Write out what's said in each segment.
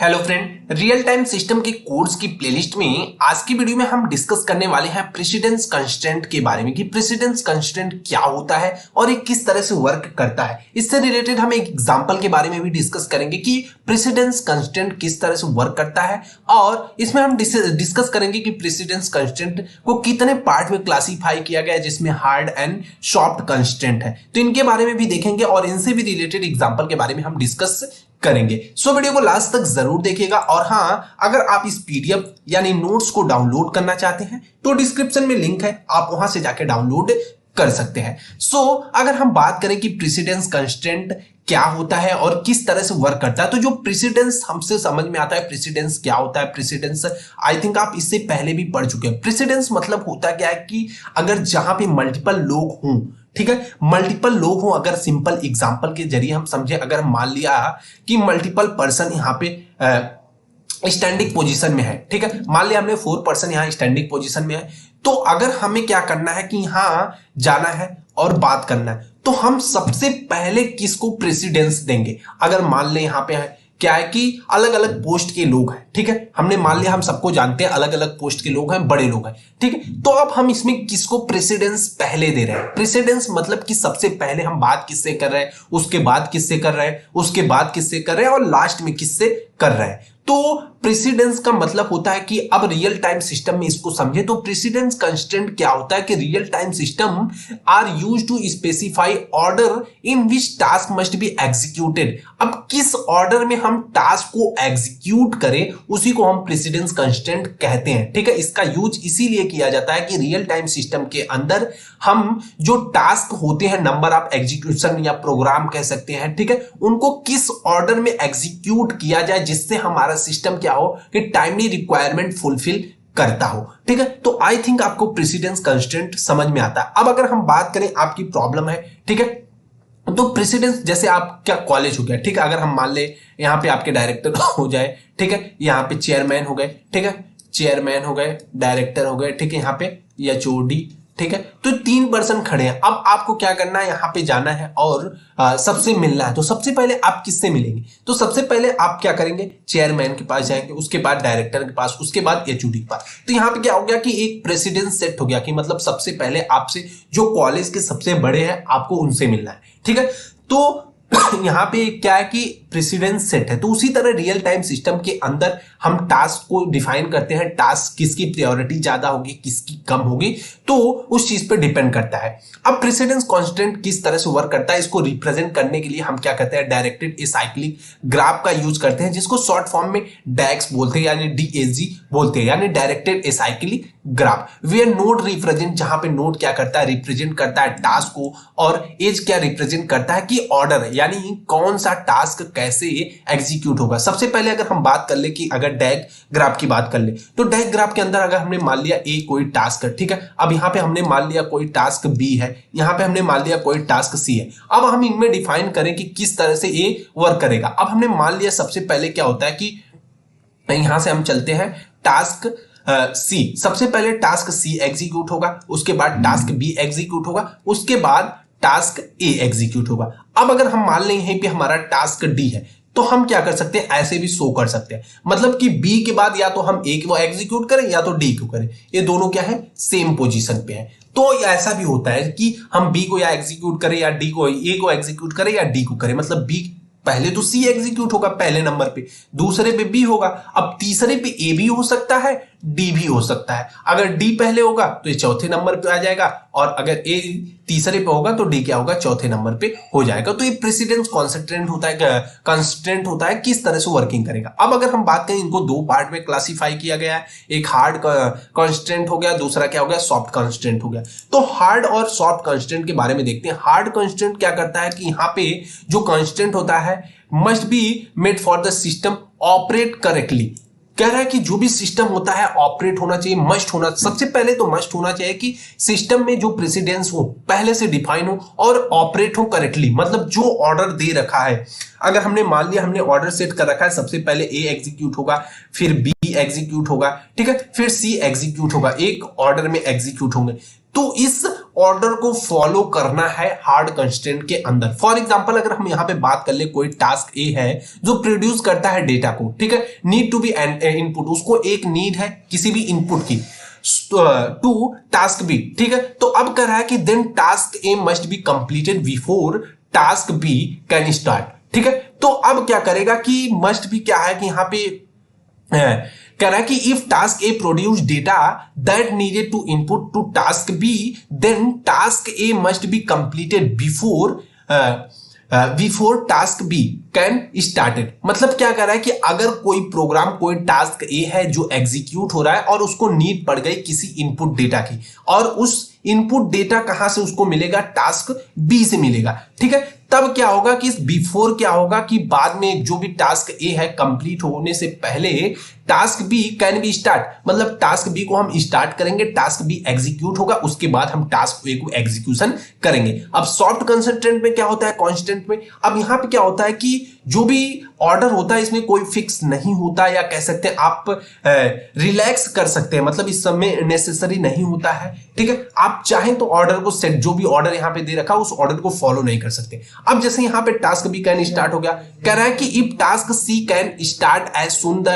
Hello friend, real time system के course की playlist में आज की वीडियो में हम डिस्कस करने वाले हैं प्रेसिडेंस कंस्ट्रेंट के बारे में कि प्रेसिडेंस कंस्ट्रेंट क्या होता है और ये किस तरह से वर्क करता है। इससे रिलेटेड हम एक एग्जांपल के बारे में भी डिस्कस करेंगे कि प्रेसिडेंस कंस्ट्रेंट किस तरह से वर्क करता है और इसमें हम डिस्कस करेंगे कि प्रेसिडेंस कंस्ट्रेंट को कितने पार्ट में क्लासीफाई किया गया है, जिसमें हार्ड एंड सॉफ्ट कंस्ट्रेंट है। तो इनके बारे में भी देखेंगे और इनसे भी रिलेटेड एग्जांपल के बारे में हम डिस्कस करेंगे। सो वीडियो को लास्ट तक जरूर देखिएगा। और हाँ, अगर आप इस पीडीएफ यानी नोट्स को डाउनलोड करना चाहते हैं तो डिस्क्रिप्शन में लिंक है, आप वहां से जाके डाउनलोड कर सकते हैं। अगर हम बात करें कि प्रेसिडेंस कंस्ट्रेंट क्या होता है और किस तरह से वर्क करता है, तो जो प्रेसिडेंस हमसे समझ में आता है, प्रेसिडेंस क्या होता है। प्रेसिडेंस आई थिंक आप इससे पहले भी पढ़ चुके हैं। प्रेसिडेंस मतलब होता क्या है कि अगर जहां पे मल्टीपल लोग हों, ठीक है, मल्टीपल लोग हों, अगर सिंपल एग्जांपल के जरिए हम समझे, अगर मान लिया कि मल्टीपल पर्सन यहाँ पे स्टैंडिंग पोजीशन में है, ठीक है, मान लिया हमने 4 पर्सन यहाँ स्टैंडिंग पोजीशन में है, तो अगर हमें क्या करना है कि यहाँ जाना है और बात करना है, तो हम सबसे पहले किसको प्रेसिडेंस देंगे। अगर मान ले यहाँ पे है क्या है कि अलग अलग पोस्ट के लोग हैं, ठीक है, हमने मान लिया, हम सबको जानते हैं अलग अलग पोस्ट के लोग हैं, बड़े लोग हैं, ठीक है, तो अब हम इसमें किसको प्रेसिडेंस पहले दे रहे हैं। प्रेसिडेंस मतलब कि सबसे पहले हम बात किससे कर रहे हैं, उसके बाद किससे कर रहे हैं, उसके बाद किससे कर रहे हैं और लास्ट में किससे कर रहे हैं। तो प्रेसिडेंस का मतलब होता है कि अब रियल टाइम सिस्टम में इसको समझे तो प्रेसिडेंस कंस्ट्रेंट क्या होता है कि real time system are used to specify order in which task must be executed. अब किस ऑर्डर में हम टास्क को एग्जीक्यूट करें उसी को हम प्रेसिडेंस कंस्ट्रेंट कहते हैं, ठीक है। इसका यूज इसीलिए किया जाता है कि रियल टाइम सिस्टम के अंदर हम जो टास्क होते हैं, नंबर ऑफ एग्जीक्यूशन या प्रोग्राम कह सकते हैं, ठीक है, उनको किस ऑर्डर में एग्जीक्यूट किया जाए जिससे हमारा सिस्टम क्या हो कि टाइमली रिक्वायरमेंट फुलफिल करता हो, ठीक है। तो आई थिंक आपको प्रेसिडेंस कंस्ट्रेंट समझ में आता है। अब अगर हम बात करें, आपकी प्रॉब्लम है, ठीक है, तो प्रेसिडेंस जैसे आप क्या कॉलेज हो गया, ठीक है, अगर हम मान ले यहाँ पे आपके डायरेक्टर हो जाए, ठीक है, यहाँ पे चेयरमैन हो गए, ठीक है, चेयरमैन हो गए, डायरेक्टर हो गए, ठीक है, यहाँ पे एचओडी, ठीक है, तो 3 पर्सन खड़े हैं। अब आपको क्या करना है, यहाँ पे जाना है और सबसे मिलना है। तो सबसे पहले आप किससे मिलेंगे, तो सबसे पहले आप क्या करेंगे, चेयरमैन के पास जाएंगे, उसके बाद डायरेक्टर के पास, उसके बाद एचओडी के पास। तो यहाँ पे क्या हो गया कि एक प्रेसिडेंस सेट हो गया कि मतलब सबसे पहले आपसे जो कॉलेज के सबसे बड़े हैं आपको उनसे मिलना है, ठीक है। तो यहाँ पे क्या है कि प्रेसिडेंस सेट है। तो उसी तरह रियल टाइम सिस्टम के अंदर हम टास्क को डिफाइन करते हैं, टास्क किसकी प्रायोरिटी ज्यादा होगी, किसकी कम होगी, तो उस चीज पे डिपेंड करता है। अब प्रेसिडेंस कांस्टेंट किस तरह से वर्क करता है, इसको रिप्रेजेंट करने के लिए हम क्या करते हैं, डायरेक्टेड एसाइक्लिक ग्राफ का यूज करते हैं, जिसको शॉर्ट फॉर्म में डैक्स बोलते हैं, यानी डीएजी बोलते हैं, यानी directed acyclic graph. Where node represent, जहां पे नोड क्या करता है, रिप्रेजेंट करता है टास्क को, और एज क्या रिप्रेजेंट करता है कि ऑर्डर, यानी कौन सा टास्क कैसे एग्जीक्यूट होगा। सबसे पहले अगर हम बात कर ले कि अगर डैग ग्राफ की बात कर ले, तो डैग ग्राफ के अंदर अगर हमने मान लिया ए कोई टास्क है, ठीक है, अब यहां पे हमने मान लिया कोई टास्क बी है, यहां पे हमने मान लिया कोई टास्क सी है। अब हम इनमें डिफाइन करें कि किस तरह से ए वर्क करेगा। अब हमने मान लिया सबसे पहले क्या होता है कि यहां से हम चलते हैं टास्क सी, सबसे पहले टास्क सी एग्जीक्यूट होगा, उसके बाद टास्क बी एग्जीक्यूट होगा, उसके बाद टास्क ए एग्जीक्यूट होगा। अब अगर हम मान लें यहीं पे हमारा टास्क डी है, तो हम क्या कर सकते हैं, ऐसे भी शो कर सकते हैं, मतलब कि बी के बाद या तो हम ए को एग्जीक्यूट करें या तो डी को करें, ये दोनों क्या है, सेम पोजीशन पे है। तो ऐसा भी होता है कि हम बी को या एग्जीक्यूट करें या डी को, ए को एग्जीक्यूट करें या डी को करें, मतलब बी पहले तो सी एग्जीक्यूट होगा पहले नंबर पे, दूसरे पे बी होगा, अब तीसरे पे ए भी हो सकता है, डी भी हो सकता है। अगर डी पहले होगा तो ये चौथे नंबर पे आ जाएगा, और अगर ए तीसरे पे होगा तो डी क्या होगा, चौथे नंबर पे हो जाएगा। तो ये प्रेसिडेंस कॉन्स्टेंट होता है, कंस्ट्रेंट होता है, किस तरह से वर्किंग करेगा। अब अगर हम बात करें, इनको 2 पार्ट में क्लासीफाई किया गया है, एक हार्ड कॉन्स्टेंट हो गया, दूसरा क्या हो गया, सॉफ्ट कॉन्स्टेंट हो गया। तो हार्ड और सॉफ्ट कॉन्स्टेंट के बारे में देखते हैं। हार्ड कॉन्स्टेंट क्या करता है कि यहाँ पे जो कॉन्स्टेंट होता है must be made for the system operate correctly. कह रहा है कि जो भी सिस्टम होता है ऑपरेट होना चाहिए, मस्ट होना, सबसे पहले तो मस्ट होना चाहिए कि सिस्टम में जो प्रेसिडेंस हो पहले से डिफाइन हो और ऑपरेट हो करेक्टली, मतलब जो ऑर्डर दे रखा है। अगर हमने मान लिया हमने ऑर्डर सेट कर रखा है, सबसे पहले ए एग्जीक्यूट होगा, फिर बी एग्जीक्यूट होगा, ठीक है, फिर सी एग्जीक्यूट होगा, एक ऑर्डर में एग्जीक्यूट होंगे। तो इस ऑर्डर को फॉलो करना है हार्ड कंस्ट्रेंट के अंदर। फॉर एग्जांपल अगर हम यहां पे बात कर ले, कोई टास्क ए है जो प्रोड्यूस करता है डेटा को, ठीक है, नीड टू बी इनपुट, उसको एक नीड है किसी भी इनपुट की टू टास्क बी, ठीक है। तो अब कह रहा है कि then task A must be completed before task B can start, ठीक है। तो अब क्या करेगा कि मस्ट बी क्या है कि यहां पे कह रहा है कि if task A produce data that needed to input to task B, then task A must be completed before task B can started. मतलब क्या कर रहा है कि अगर कोई प्रोग्राम, कोई टास्क ए है जो एग्जीक्यूट हो रहा है और उसको नीड पड़ गई किसी इनपुट डेटा की, और उस इनपुट डेटा कहां से उसको मिलेगा, टास्क बी से मिलेगा, ठीक है। तब क्या होगा कि इस बिफोर क्या होगा कि बाद में जो भी टास्क ए है कंप्लीट होने से पहले task B can be start, मतलब टास्क बी को हम स्टार्ट करेंगे, टास्क बी एग्जीक्यूट होगा, उसके बाद हम टास्क ए को एग्जीक्यूशन करेंगे। अब सॉफ्ट कंस्ट्रेंट में क्या होता है, कांस्टेंट में, अब यहां पे क्या होता है कि जो भी ऑर्डर होता है इसमें कोई फिक्स नहीं होता, या कह सकते हैं आप रिलैक्स कर सकते हैं, मतलब इस समय नेसेसरी नहीं होता है, ठीक है। आप चाहें तो ऑर्डर को सेट, जो भी ऑर्डर यहां पे दे रखा उस ऑर्डर को फॉलो नहीं कर सकते। अब जैसे यहां पे टास्क बी कैन स्टार्ट हो गया, कह रहा है कि if task C can start as soon the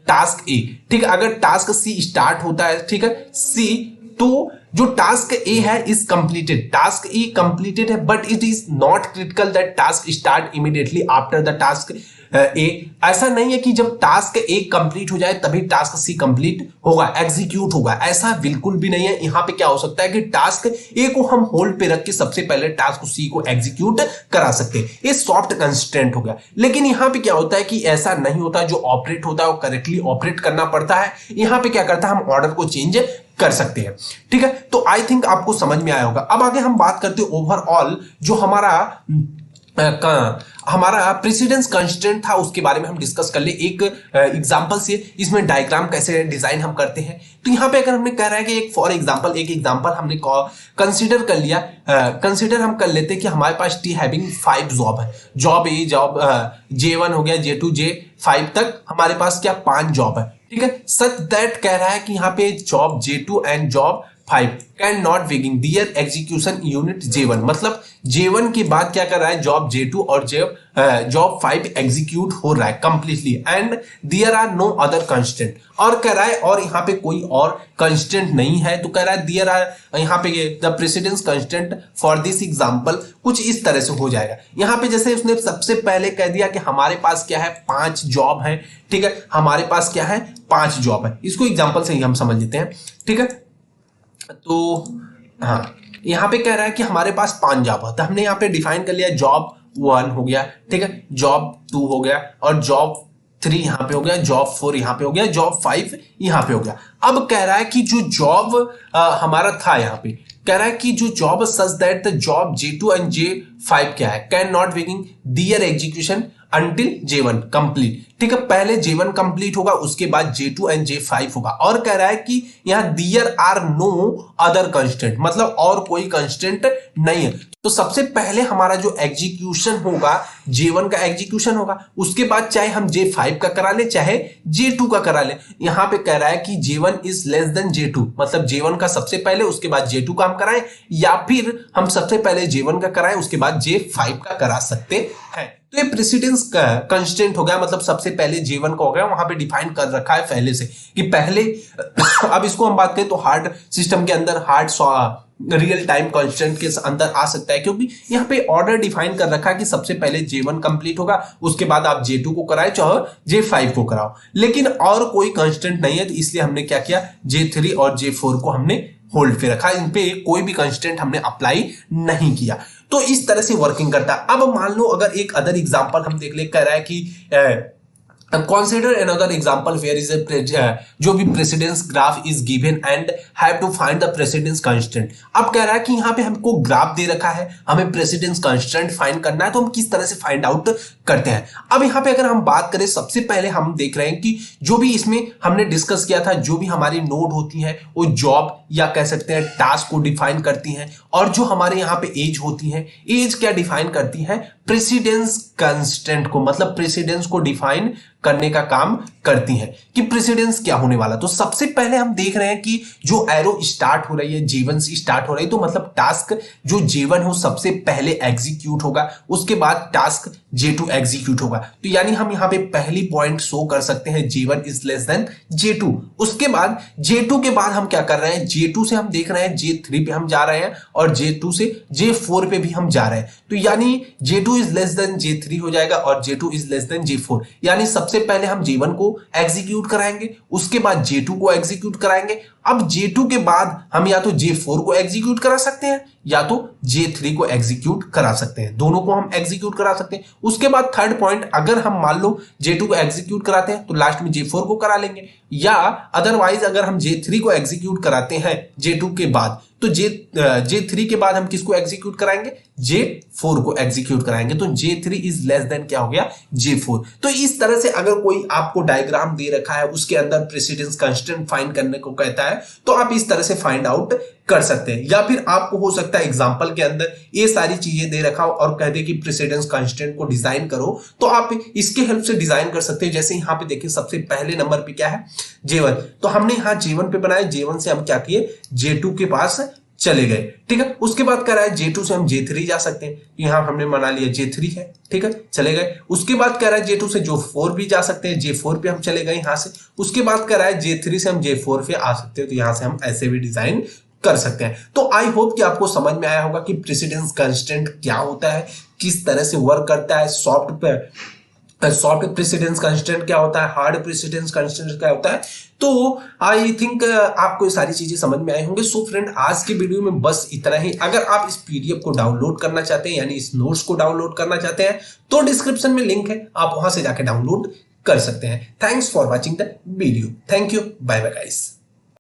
task A, ठीक है। अगर टास्क सी स्टार्ट होता है, ठीक है, सी, तो जो टास्क ए है is completed, task A completed है, but it is not critical that task start immediately after the task A. ऐसा नहीं है कि जब टास्क ए कंप्लीट हो जाए तभी टास्क सी कंप्लीट होगा, एग्जीक्यूट होगा, ऐसा बिल्कुल भी नहीं है। यहां पे क्या हो सकता है कि टास्क ए को हम होल्ड पे रख के सबसे पहले टास्क सी को एग्जीक्यूट करा सकते हैं, ये सॉफ्ट कंस्ट्रेंट हो गया। लेकिन यहां पे क्या होता है कि ऐसा नहीं होता, जो ऑपरेट होता है वो करेक्टली ऑपरेट करना पड़ता है। यहां पे क्या करता है, हम ऑर्डर को चेंज कर सकते हैं, ठीक है। तो आई थिंक आपको समझ में आया होगा। अब आगे हम बात करते हैं ओवरऑल जो हमारा प्रेसिडेंस कंस्ट्रेंट था उसके बारे में हम डिस्कस कर ले एक एग्जांपल से। इसमें डायग्राम कैसे डिजाइन हम करते हैं, तो यहां पे अगर हमने कह रहा है कि एक फॉर एग्जांपल, एक एग्जांपल हमने कंसीडर कर लिया, कंसीडर हम कर लेते हैं कि हमारे पास टी हैविंग 5 जॉब है, जॉब ए, जॉब J1 हो गया, J2 J5 तक हमारे पास क्या 5 जॉब है, ठीक है। सच दैट कह रहा है कि यहाँ पे job J2 and job 5 cannot begin their execution unit J1, मतलब J1 के बाद क्या कर रहा है, जॉब J2 और जॉब 5 एग्जीक्यूट हो रहा है completely, and there are no other constant, और कह रहा है और यहाँ पे कोई और कंस्टेंट नहीं है, तो कह रहा है दियर आर, यहाँ पे the precedence constant for this example कुछ इस तरह से हो जाएगा। यहाँ पे जैसे उसने सबसे पहले कह दिया कि हमारे पास क्या है, 5 जॉब है, ठीक है, हमारे पास क्या है, 5 जॉब है। इसको एग्जांपल से ही हम समझ लेते हैं, ठीक है। तो हाँ, यहाँ पे कह रहा है कि हमारे पास 5 जॉब है, तो हमने यहाँ पे डिफाइन कर लिया, जॉब 1 हो गया, ठीक है, जॉब 2 हो गया, और जॉब 3 यहाँ पे हो गया, जॉब 4 यहाँ पे हो गया, जॉब 5 यहाँ पे हो गया। अब कह रहा है कि जो जॉब हमारा था, यहाँ पे कह रहा है कि जो job such that the job J2 and J5 क्या है, cannot begin their execution until J1 complete, ठीक है। पहले J1 कंप्लीट होगा, उसके बाद J2 एंड J5 होगा, और कह रहा है कि यहाँ there are no other constant, मतलब और कोई कंस्टेंट नहीं है। तो सबसे पहले हमारा जो एग्जीक्यूशन होगा J1 का एग्जीक्यूशन होगा, उसके बाद चाहे हम J5 का करा ले चाहे J2 का करा ले। यहाँ पे कह रहा है कि J1 is less than J2, मतलब J1 का सबसे पहले, उसके बाद J2 का हम कराएं, या फिर हम सबसे पहले J1 का कराएं उसके बाद J5 का करा सकते हैं। तो ये प्रेसिडेंस कंस्टेंट हो गया, मतलब सबसे पहले J1 का हो गया, वहां पे डिफाइन कर रखा है पहले से कि पहले अब इसको हम बात करें तो हार्ड सिस्टम के अंदर हार्ड रियल टाइम कांस्टेंट के अंदर आ सकता है, क्योंकि यहाँ पे ऑर्डर डिफाइन कर रखा है कि सबसे पहले J1 कंप्लीट होगा, उसके बाद आप J2 को कराए चाहे J5 को कराओ, लेकिन और कोई कांस्टेंट नहीं है, तो इसलिए हमने क्या किया, J3 और J4 को हमने होल्ड पे रखा, इन पे कोई भी कंस्टेंट हमने अप्लाई नहीं किया। तो इस तरह से वर्किंग करता है। अब मान लो अगर एक अदर एग्जांपल हम देख ले, कह रहा है कि consider another example where is a जो भी precedence graph is given and have to find the precedence constant. अब कह रहा है कि यहाँ पे हमको ग्राफ दे रखा है, हमें प्रेसिडेंस कांस्टेंट फाइंड करना है, तो हम किस तरह से फाइंड आउट करते हैं। अब यहाँ पे अगर हम बात करें, सबसे पहले हम देख रहे हैं कि जो भी इसमें हमने डिस्कस किया था, जो भी हमारी नोड होती है वो जॉब या कह सकते हैं टास्क को डिफाइन करती हैं, और जो हमारे यहाँ पे एज होती है, एज क्या डिफाइन करती है, प्रेसिडेंस कंस्टेंट को, मतलब प्रेसिडेंस को डिफाइन करने का काम करती हैं कि प्रेसिडेंस क्या होने वाला। तो सबसे पहले हम देख रहे हैं कि जो एरो स्टार्ट हो रही है J1 से स्टार्ट हो रही है, तो मतलब टास्क जो J1 हो सबसे पहले एग्जीक्यूट होगा, उसके बाद टास्क J2 एग्जीक्यूट होगा। तो यानी हम यहाँ पे पहली पॉइंट शो कर सकते हैं J1 is less than J2। उसके बाद J2 के बाद हम क्या कर रहे हैं, J2 से हम देख रहे हैं J3 पे हम जा रहे हैं और J2 से J4 पे भी हम जा रहे हैं। तो यानी J2 is less than J3 हो जाएगा और J2 is less than J4। यानी सबसे पहले हम J1 को एग्जीक्यूट कराएंगे, उसके बाद J2 को एग्जीक्यूट कराएंगे। अब J2 के बाद हम या तो J4 को एग्जीक्यूट करा सकते हैं या तो J3 को एग्जीक्यूट करा सकते हैं, दोनों को हम एग्जीक्यूट करा सकते हैं। उसके बाद थर्ड पॉइंट, अगर हम मान लो J2 को एग्जीक्यूट कराते हैं तो लास्ट में J4 को करा लेंगे, या अदरवाइज अगर हम J3 को एग्जीक्यूट कराते हैं J2 के बाद तो J3 के बाद हम किसको एग्जीक्यूट कराएंगे, J4 को एग्जीक्यूट कराएंगे। तो J3 इज लेस देन क्या हो गया, J4। तो इस तरह से अगर कोई आपको डायग्राम दे रखा है, उसके अंदर प्रेसिडेंस कंस्ट्रेंट फाइंड करने को कहता है, तो आप इस तरह से फाइंड आउट कर सकते हैं। या फिर आपको हो सकता है एग्जांपल के अंदर ये सारी चीजें दे रखा हो और कह दे कि प्रेसिडेंस कंस्ट्रेंट को डिजाइन करो, तो आप इसके हेल्प से डिजाइन कर सकते हैं। जैसे यहाँ पे देखिए सबसे पहले नंबर पे क्या है, J1, तो हमने यहाँ J1 पे बनाया, J1 से हम क्या किए, J2 के पास चले गए, ठीक है। उसके बाद कह रहा है J2 से हम J3 जा सकते हैं, यहाँ हमने बना लिया J3 है, ठीक है, चले गए। उसके बाद कह रहा है J2 से J4 भी जा सकते हैं, J4 पे हम चले गए यहाँ से। उसके बाद कह रहा है J3 से हम J4 पे आ सकते हैं, तो यहाँ से हम ऐसे भी डिजाइन कर सकते हैं। तो आई होप कि आपको समझ में आया होगा कि प्रेसिडेंस कंस्ट्रेंट क्या होता है, किस तरह से वर्क करता है, सॉफ्ट प्रेसिडेंस कंस्ट्रेंट क्या होता है, हार्ड प्रेसिडेंस कंस्ट्रेंट क्या होता है। तो आई थिंक आपको ये सारी चीजें समझ में आई होंगे। सो फ्रेंड, आज के वीडियो में बस इतना ही। अगर आप इस पीडीएफ को डाउनलोड करना चाहते हैं, यानी इस नोट्स को डाउनलोड करना चाहते हैं, तो डिस्क्रिप्शन में लिंक है, आप वहां से जाके डाउनलोड कर सकते हैं। Thanks for watching the video. Thank you, bye bye guys.